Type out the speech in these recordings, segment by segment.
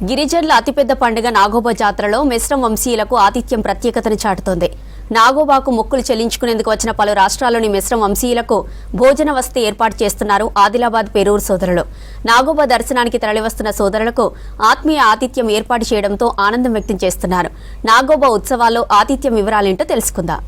గిరిజనుల అతిపెద్ద పండుగ నాగోబా జాతరలో మిశ్రమ వంశీయులకు ఆతిథ్యం ప్రత్యేకతను చాటుతోంది. నాగోబాకు మొక్కులు చెల్లించుకునేందుకు వచ్చిన పలు రాష్ట్రాల్లోని మిశ్రమ వంశీయులకు భోజన వసతి ఏర్పాటు చేస్తున్నారు ఆదిలాబాద్ పేరూరు సోదరులు. నాగోబా దర్శనానికి తరలివస్తున్న సోదరులకు ఆత్మీయ ఆతిథ్యం ఏర్పాటు చేయడంతో ఆనందం వ్యక్తం చేస్తున్నారు. నాగోబా ఉత్సవాల్లో ఆతిథ్యం వివరాలేంటో తెలుసుకుందాం.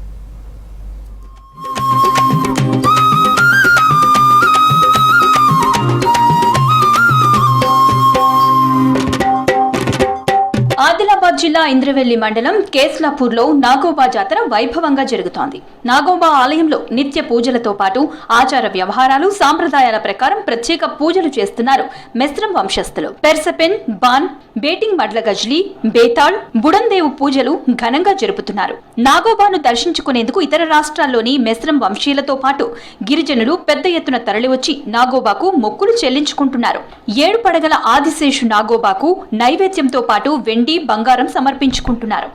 ఆదిలాబాద్ జిల్లా ఇంద్రవెల్లి మండలం కేస్లాపూర్లో నాగోబా జాతర వైభవంగా జరుగుతోంది. నాగోబా ఆలయంలో నిత్య పూజలతో పాటు ఆచార వ్యవహారాలు సాంప్రదాయాల ప్రకారం ప్రత్యేక పూజలు చేస్తున్నారు మిశ్రమ వంశస్థులు. పెర్సపెన్, బాన్, బేటింగ్ మడ్ల గజ్లీ, బేతాళ్, బుడందేవు పూజలు ఘనంగా జరుపుతున్నారు. నాగోబాను దర్శించుకునేందుకు ఇతర రాష్ట్రాల్లోని మిశ్రమ వంశీయులతో పాటు గిరిజనులు పెద్ద ఎత్తున తరలివచ్చి నాగోబాకు మొక్కులు చెల్లించుకుంటున్నారు. 7 పడగల ఆదిశేషు నాగోబాకు నైవేద్యంతో పాటు వెండి, బంగారం సమర్పించుకుంటున్నారు.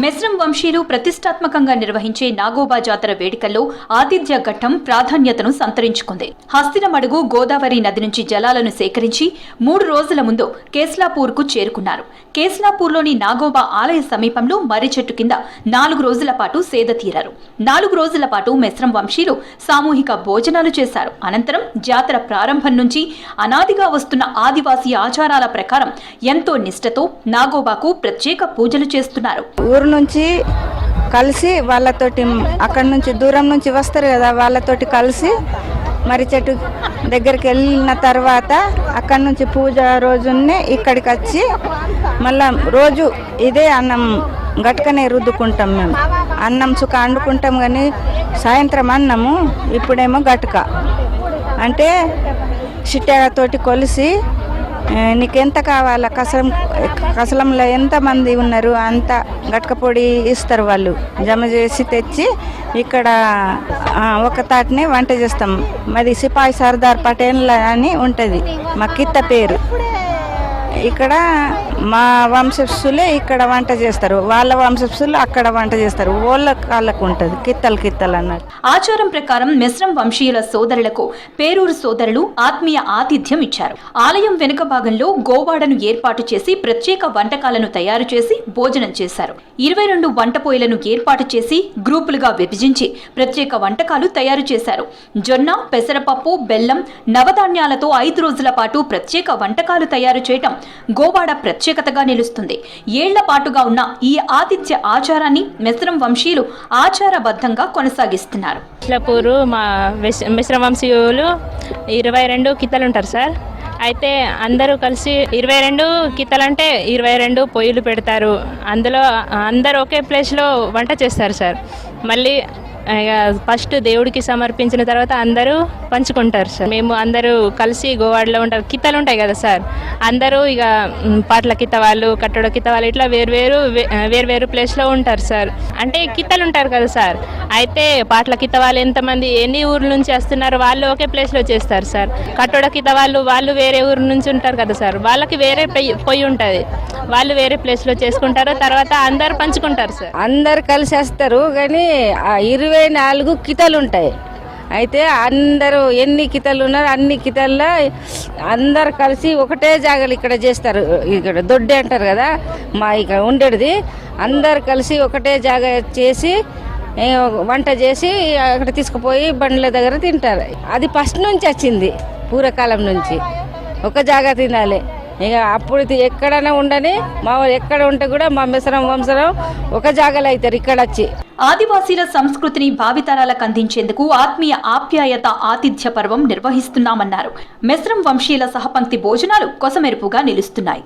మిశ్రమ వంశీయులు ప్రతిష్టాత్మకంగా నిర్వహించే నాగోబా జాతర వేడుకల్లో ఆతిథ్య ఘట్టం ప్రాధాన్యతను సంతరించుకుంది. హస్తినమడుగు గోదావరి నది నుంచి జలాలను సేకరించి 3 రోజుల ముందు కేస్లాపూర్కు చేరుకున్నారు. కేస్లాపూర్లోని నాగోబా ఆలయ సమీపంలో మర్రి చెట్టు కింద 4 రోజుల పాటు సేద తీరారు. 4 రోజుల పాటు మిశ్రమ వంశీయులు సామూహిక భోజనాలు చేశారు. అనంతరం జాతర ప్రారంభం నుంచి అనాదిగా వస్తున్న ఆదివాసీ ఆచారాల ప్రకారం ఎంతో నిష్ఠతో నాగోబాకు ప్రత్యేక పూజలు చేస్తున్నారు. నుంచి కలిసి వాళ్ళతోటి అక్కడి నుంచి దూరం నుంచి వస్తారు కదా, వాళ్ళతోటి కలిసి మరి చెట్టు దగ్గరికి వెళ్ళిన తర్వాత అక్కడి నుంచి పూజ రోజునే ఇక్కడికి వచ్చి మళ్ళా రోజు ఇదే అన్నం గట్కనే రుద్దుకుంటాం. మేము అన్నం సుఖ వండుకుంటాం కానీ సాయంత్రం అన్నము, ఇప్పుడేమో గట్క అంటే చిట్టతోటి కొలిసి నీకెంత కావాలా, కసలంలో ఎంతమంది ఉన్నారు అంత గట్క పొడి ఇస్తారు. వాళ్ళు జమ చేసి తెచ్చి ఇక్కడ ఒక తాటిని వంట చేస్తాం. మరి సిపాయి సర్దార్ పటేల్ అని ఉంటుంది మా కిత్త పేరు. ఇక్కడ మా వంశస్థులే ఇక్కడ వంట చేస్తారు, వాళ్ళ వంశస్థులు అక్కడ వంట చేస్తారు. వాళ్ళకు ఉంటుంది కిత్తలు అన్నట్టు. ఆచారం ప్రకారం మిశ్రమ వంశీయుల సోదరులకు పేరూరు సోదరులు ఆత్మీయ ఆతిథ్యం ఇచ్చారు. ఆలయం వెనుక భాగంలో గోవాడను ఏర్పాటు చేసి ప్రత్యేక వంటకాలను తయారు చేసి భోజనం చేశారు. 22 వంట పొయ్యిలను ఏర్పాటు చేసి గ్రూపులుగా విభజించి ప్రత్యేక వంటకాలు తయారు చేశారు. జొన్న, పెసరపప్పు, బెల్లం, నవధాన్యాలతో 5 రోజుల పాటు ప్రత్యేక వంటకాలు తయారు చేయటం గోవాడ ప్రత్యేకతగా నిలుస్తుంది. 7 ఏళ్ల పాటుగా ఉన్న ఈ ఆతిథ్య ఆచారాన్ని మిశ్రమ వంశీయులు ఆచారబద్ధంగా కొనసాగిస్తున్నారు. కేస్లాపూరు మా మిశ్రమ వంశీయులు 22 కిత్తలు ఉంటారు సార్. అయితే అందరూ కలిసి 22 కిత్తలంటే 22 పొయ్యిలు పెడతారు. అందులో అందరూ ఒకే ప్లేస్లో వంట చేస్తారు సార్. మళ్ళీ ఫస్ట్ దేవుడికి సమర్పించిన తర్వాత అందరూ పంచుకుంటారు సార్. మేము అందరూ కలిసి గోవాడలో ఉంటారు. కిత్తలు ఉంటాయి కదా సార్, అందరూ ఇక పాటల కిత్త వాళ్ళు, కట్టడ కిత్త వాళ్ళు ఇట్లా వేరు ప్లేస్లో ఉంటారు సార్. అంటే కిత్తలు ఉంటారు కదా సార్, అయితే పాటల కిత్త వాళ్ళు ఎంతమంది ఎన్ని ఊర్ల నుంచి వస్తున్నారు వాళ్ళు ఒకే ప్లేస్లో చేస్తారు సార్. కట్టడ కిత్త వాళ్ళు వేరే ఊరు నుంచి ఉంటారు కదా సార్, వాళ్ళకి వేరే పొయ్యి ఉంటుంది, వాళ్ళు వేరే ప్లేస్లో చేసుకుంటారు. తర్వాత అందరు పంచుకుంటారు సార్. అందరు కలిసి వస్తారు కానీ 24 కితలు ఉంటాయి. అయితే అందరూ ఎన్ని కితలు ఉన్నారు అన్ని కితల్లో అందరు కలిసి ఒకటే జాగాలు ఇక్కడ చేస్తారు. ఇక్కడ దొడ్డి అంటారు కదా మా ఇక్కడ ఉండేది, అందరు కలిసి ఒకటే జాగా చేసి వంట చేసి అక్కడ తీసుకుపోయి బండ్ల దగ్గర తింటారు. అది ఫస్ట్ నుంచి వచ్చింది, పూర్వకాలం నుంచి ఒక జాగా తినాలి. ఇక అప్పుడు ఎక్కడైనా ఉండని మా ఎక్కడ ఉంటే కూడా మా మిశ్రమ వంశం ఒక జాగాలో అవుతారు ఇక్కడ వచ్చి. ఆదివాసీల సంస్కృతిని భావితరాలకు అందించేందుకు ఆత్మీయ ఆప్యాయత ఆతిథ్య పర్వం నిర్వహిస్తున్నామన్నారు. మిశ్రమ వంశీయుల సహపంక్తి భోజనాలు కొసమెరుపుగా నిలుస్తున్నాయి.